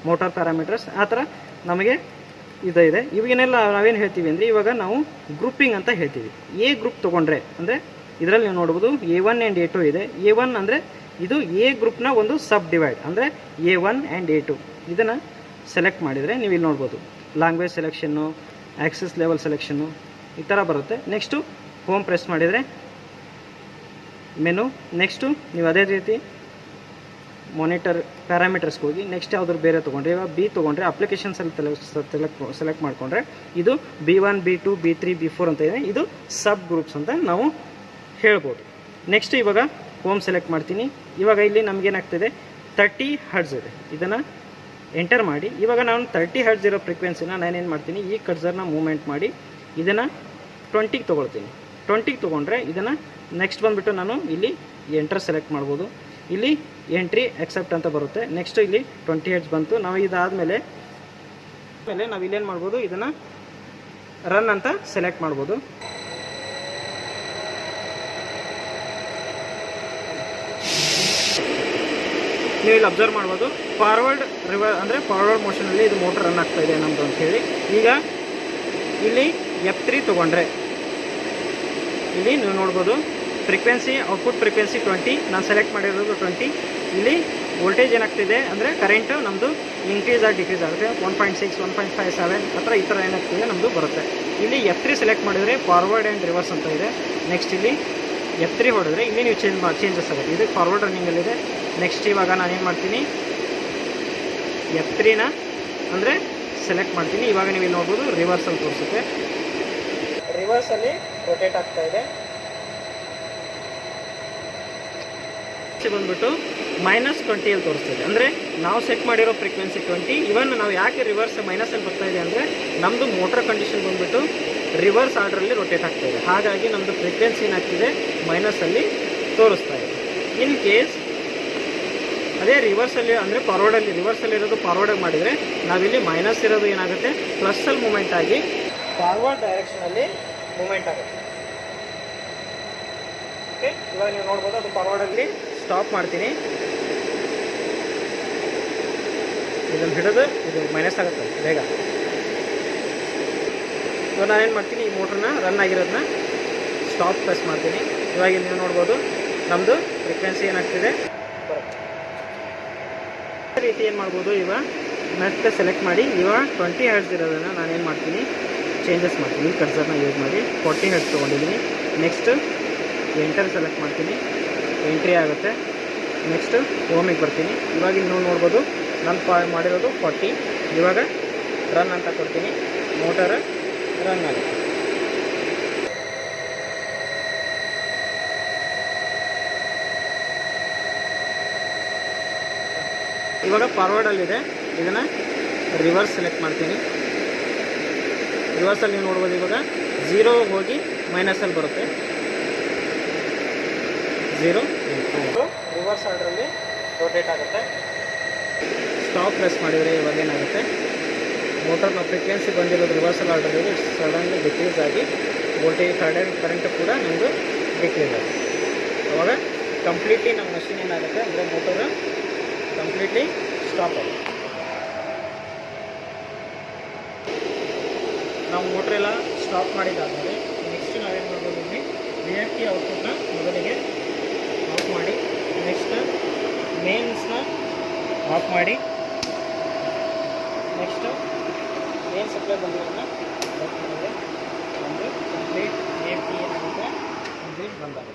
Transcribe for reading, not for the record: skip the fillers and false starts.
Motor parameters ಆ ಥರ ನಮಗೆ ಇದೆ. ಇವಾಗೇನೆಲ್ಲ ನಾವೇನು ಹೇಳ್ತೀವಿ ಅಂದರೆ ಇವಾಗ ನಾವು ಗ್ರೂಪಿಂಗ್ ಅಂತ ಹೇಳ್ತೀವಿ. ಎ ಗ್ರೂಪ್ ತೊಗೊಂಡ್ರೆ ಅಂದರೆ ಇದರಲ್ಲಿ ನೀವು ನೋಡ್ಬೋದು A1 ಆ್ಯಂಡ್ A2 ಇದೆ. A1 ಅಂದರೆ ಇದು ಎ ಗ್ರೂಪ್ನ ಒಂದು ಸಬ್ ಡಿವೈಡ್ ಅಂದರೆ A1 ಆ್ಯಂಡ್ A2 ಇದನ್ನು ಸೆಲೆಕ್ಟ್ ಮಾಡಿದರೆ ನೀವು ಇಲ್ಲಿ ನೋಡ್ಬೋದು ಲ್ಯಾಂಗ್ವೇಜ್ ಸೆಲೆಕ್ಷನ್ನು, ಆಕ್ಸೆಸ್ ಲೆವೆಲ್ ಸೆಲೆಕ್ಷನ್ನು ಈ ಥರ ಬರುತ್ತೆ. ನೆಕ್ಸ್ಟು ಹೋಮ್ ಪ್ರೆಸ್ ಮಾಡಿದರೆ ಮೆನು. ನೆಕ್ಸ್ಟು ನೀವು ಅದೇ ರೀತಿ ಮಾನಿಟರ್ ಪ್ಯಾರಾಮೀಟರ್ಸ್ಗೆ ಹೋಗಿ ನೆಕ್ಸ್ಟ್ ಯಾವ್ದಾದ್ರು ಬೇರೆ ತೊಗೊಂಡ್ರೆ ಇವಾಗ ಬಿ ತೊಗೊಂಡ್ರೆ ಅಪ್ಲಿಕೇಶನ್ಸಲ್ಲಿ ಸೆಲೆಕ್ಟ್ ಮಾಡಿಕೊಂಡ್ರೆ ಇದು B1 B2 B3 B4 ಅಂತ ಇದೆ. ಇದು ಸಬ್ ಗ್ರೂಪ್ಸ್ ಅಂತ ನಾವು ಹೇಳ್ಬೋದು. ನೆಕ್ಸ್ಟ್ ಇವಾಗ ಹೋಮ್ ಸೆಲೆಕ್ಟ್ ಮಾಡ್ತೀನಿ. ಇವಾಗ ಇಲ್ಲಿ ನಮಗೇನಾಗ್ತಿದೆ 30 ಹರ್ಟ್ಸ್ ಇದೆ. ಇದನ್ನು ಎಂಟರ್ ಮಾಡಿ ಇವಾಗ ನಾನು 30 ಹರ್ಟ್ಸ್ ಇರೋ ಫ್ರೀಕ್ವೆನ್ಸಿನ ನಾನೇನು ಮಾಡ್ತೀನಿ ಈ ಕರ್ಸರ್ನ ಮೂವ್ಮೆಂಟ್ ಮಾಡಿ ಇದನ್ನು 20ಗೆ ತೊಗೊಳ್ತೀನಿ. 20ಗೆ ತೊಗೊಂಡ್ರೆ ಇದನ್ನು ನೆಕ್ಸ್ಟ್ ಬಂದುಬಿಟ್ಟು ನಾನು ಇಲ್ಲಿ ಎಂಟರ್ ಸೆಲೆಕ್ಟ್ ಮಾಡ್ಬೋದು. ಇಲ್ಲಿ ಎಂಟ್ರಿ ಎಕ್ಸೆಪ್ಟ್ ಅಂತ ಬರುತ್ತೆ. ನೆಕ್ಸ್ಟ್ ಇಲ್ಲಿ 20 ಹರ್ಟ್ಸ್ ಬಂತು. ನಾವು ಇದಾದಮೇಲೆ ನಾವು ಇಲ್ಲೇನು ಮಾಡ್ಬೋದು ಇದನ್ನು ರನ್ ಅಂತ ಸೆಲೆಕ್ಟ್ ಮಾಡ್ಬೋದು. ನೀವು ಇಲ್ಲಿ ಅಬ್ಸರ್ವ್ ಮಾಡ್ಬೋದು ಫಾರ್ವರ್ಡ್ ಅಂದರೆ ಫಾರ್ವರ್ಡ್ ಮೋಷನಲ್ಲಿ ಇದು ಮೋಟರ್ ರನ್ ಆಗ್ತಾ ಇದೆ ನಮ್ಮದು ಅಂಥೇಳಿ. ಈಗ ಇಲ್ಲಿ F3 ತೊಗೊಂಡ್ರೆ ಇಲ್ಲಿ ನೀವು ನೋಡ್ಬೋದು ಫ್ರೀಕ್ವೆನ್ಸಿ ಔಟ್ಪುಟ್ ಫ್ರೀಕ್ವೆನ್ಸಿ 20 ನಾನು ಸೆಲೆಕ್ಟ್ ಮಾಡಿರೋದು 20. ಇಲ್ಲಿ ವೋಲ್ಟೇಜ್ ಏನಾಗ್ತಿದೆ ಅಂದರೆ ಕರೆಂಟು ನಮ್ಮದು ಇನ್ಕ್ರೀಸ್ ಆಗಿ ಡಿಕ್ರೀಸ್ ಆಗುತ್ತೆ 1.6 1.57 ಹತ್ರ ಈ ಥರ ಏನಾಗ್ತಿದೆ ನಮ್ಮದು ಬರುತ್ತೆ. ಇಲ್ಲಿ F3 ಸೆಲೆಕ್ಟ್ ಮಾಡಿದರೆ ಫಾರ್ವರ್ಡ್ ಆ್ಯಂಡ್ ರಿವರ್ಸ್ ಅಂತ ಇದೆ. ನೆಕ್ಸ್ಟ್ ಇಲ್ಲಿ F3 ಹೊಡೆದ್ರೆ ಇಲ್ಲಿ ನೀವು ಚೇಂಜಸ್ ಆಗುತ್ತೆ. ಇದು ಫಾರ್ವರ್ಡ್ ರನ್ನಿಂಗಲ್ಲಿದೆ. ನೆಕ್ಸ್ಟ್ ಇವಾಗ ನಾನೇನು ಮಾಡ್ತೀನಿ F3ನ ಅಂದರೆ ಸೆಲೆಕ್ಟ್ ಮಾಡ್ತೀನಿ. ಇವಾಗ ನೀವು ಇಲ್ಲಿ ನೋಡ್ಬೋದು ರಿವರ್ಸಲ್ಲಿ ತೋರಿಸುತ್ತೆ. ರಿವರ್ಸಲ್ಲಿ ರೊಟೇಟ್ ಆಗ್ತಾ ಇದೆ. ಬಂದ್ಬಿಟ್ಟು -20 ಅಲ್ಲಿ ತೋರಿಸ್ತಿದೆ. ಅಂದರೆ ನಾವು ಸೆಟ್ ಮಾಡಿರೋ ಫ್ರೀಕ್ವೆನ್ಸಿ 20. ಇವನ್ ನಾವು ಯಾಕೆ ರಿವರ್ಸ್ ಮೈನಸಲ್ಲಿ ಬರ್ತಾ ಇದೆ ಅಂದರೆ ನಮ್ಮದು ಮೋಟರ್ ಕಂಡೀಷನ್ ಬಂದುಬಿಟ್ಟು ರಿವರ್ಸ್ ಆರ್ಡ್ರಲ್ಲಿ ರೊಟೇಟ್ ಆಗ್ತಾ ಇದೆ. ಹಾಗಾಗಿ ನಮ್ಮದು ಫ್ರೀಕ್ವೆನ್ಸಿ ಏನಾಗ್ತಿದೆ ಮೈನಸಲ್ಲಿ ತೋರಿಸ್ತಾ ಇದೆ. ಇನ್ ಕೇಸ್ ಅದೇ ರಿವರ್ಸಲ್ಲಿ ಅಂದರೆ ಫಾರ್ವರ್ಡಲ್ಲಿ ರಿವರ್ಸಲ್ಲಿರೋದು ಫಾರ್ವರ್ಡಾಗಿ ಮಾಡಿದರೆ ನಾವಿಲ್ಲಿ ಮೈನಸ್ ಇರೋದು ಏನಾಗುತ್ತೆ ಪ್ಲಸ್ಸಲ್ಲಿ ಮೂಮೆಂಟ್ ಆಗಿ ಫಾರ್ವರ್ಡ್ ಡೈರೆಕ್ಷನಲ್ಲಿ ಮೂಮೆಂಟ್ ಆಗುತ್ತೆ. ಓಕೆ, ಇವಾಗ ನೀವು ನೋಡ್ಬೋದು ಅದು ಫಾರ್ವರ್ಡಲ್ಲಿ ಸ್ಟಾಪ್ ಮಾಡ್ತೀನಿ. ಇದನ್ನು ಹಿಡಿದು ಇದು ಮೈನಸ್ ಆಗುತ್ತೆ ಬೇಗ. ಇವಾಗ ನಾನೇನು ಮಾಡ್ತೀನಿ ಈ ಮೋಟ್ರನ್ನ ರನ್ ಆಗಿರೋದನ್ನ ಸ್ಟಾಪ್ ಪ್ರೆಸ್ ಮಾಡ್ತೀನಿ. ಇವಾಗ ಇಲ್ಲಿ ನೀವು ನೋಡ್ಬೋದು ನಮ್ಮದು ಫ್ರೀಕ್ವೆನ್ಸಿ ಏನಾಗ್ತಿದೆ ಬರುತ್ತೆ. ಈ ರೀತಿ ಏನು ಮಾಡ್ಬೋದು ಇವಾಗ ಮತ್ತೆ ಸೆಲೆಕ್ಟ್ ಮಾಡಿ ಇವಾಗ 20 ಹರ್ಟ್ಸ್ ಇರೋದನ್ನು ನಾನೇನು ಮಾಡ್ತೀನಿ ಚೇಂಜಸ್ ಮಾಡ್ತೀನಿ. ಈ ಕರ್ಸರ್ನ ಯೂಸ್ ಮಾಡಿ 40 ಹರ್ಟ್ಸ್ ತೊಗೊಂಡಿದ್ದೀನಿ. ನೆಕ್ಸ್ಟ್ ಎಂಟರ್ ಸೆಲೆಕ್ಟ್ ಮಾಡ್ತೀನಿ, ಎಂಟ್ರಿ ಆಗುತ್ತೆ. ನೆಕ್ಸ್ಟು ಹೋಮಿಗೆ ಬರ್ತೀನಿ. ಇವಾಗ ನೀವು ನೋಡ್ಬೋದು ನಾನು ಮಾಡಿರೋದು 40. ಇವಾಗ ರನ್ ಅಂತ ಕೊಡ್ತೀನಿ, ಮೋಟರ್ ರನ್ ಆಗುತ್ತೆ. ಇವಾಗ ಫಾರ್ವರ್ಡಲ್ಲಿದೆ, ಇದನ್ನು ರಿವರ್ಸ್ ಸೆಲೆಕ್ಟ್ ಮಾಡ್ತೀನಿ. ರಿವರ್ಸಲ್ಲಿ ನೀವು ನೋಡ್ಬೋದು ಇವಾಗ 0 ಹೋಗಿ ಮೈನಸಲ್ಲಿ ಬರುತ್ತೆ. 0 ರಿವರ್ಸ್ ಆರ್ಡ್ರಲ್ಲಿ ರೊಟೇಟ್ ಆಗುತ್ತೆ. ಸ್ಟಾಪ್ ಪ್ರೆಸ್ ಮಾಡಿದರೆ ಇವಾಗ ಏನಾಗುತ್ತೆ ಮೋಟರ್ನ ಫ್ರೀಕ್ವೆನ್ಸಿ ಬಂದಿರೋದು ರಿವರ್ಸಲ್ ಆರ್ಡ್ರಲ್ಲಿ ಸಡನ್ಲಿ ಡಿಕ್ರೀಸ್ ಆಗಿ ವೋಲ್ಟೇಜ್ ಕರೆಂಟ್ ಕೂಡ ನಮ್ಮದು ಡಿಕ್ರೀಸ್ ಆಗುತ್ತೆ. ಅವಾಗ ಕಂಪ್ಲೀಟ್ಲಿ ನಮ್ಮ ಮಷಿನ್ ಏನಾಗುತ್ತೆ ಅಂದರೆ ಮೋಟರ್ ಕಂಪ್ಲೀಟ್ಲಿ ಸ್ಟಾಪ್ ಆಗುತ್ತೆ. ನಾವು ಮೋಟ್ರೆಲ್ಲ ಸ್ಟಾಪ್ ಮಾಡಿದ್ದಾದಮೇಲೆ ನೆಕ್ಸ್ಟ್ ನಾವೇನು ಮಾಡ್ಬೋದು ಇಲ್ಲಿ VFT ಔಟ್ಪುಟ್ನ ಮೊದಲಿಗೆ ಆಫ್ ಮಾಡಿ, ನೆಕ್ಸ್ಟ್ ಮೇನ್ಸ್ನ ಆಫ್ ಮಾಡಿ, ನೆಕ್ಸ್ಟು ಮೇನ್ ಸಪ್ಲೈ ಬಂದಿರೋದನ್ನ ಆಫ್ ಮಾಡಿದರೆ ಒಂದು ಕಂಪ್ಲೀಟ್ VFT ಏನಾಗುತ್ತೆ ಕಂಪ್ಲೀಟ್ ಬಂದಾಗುತ್ತೆ.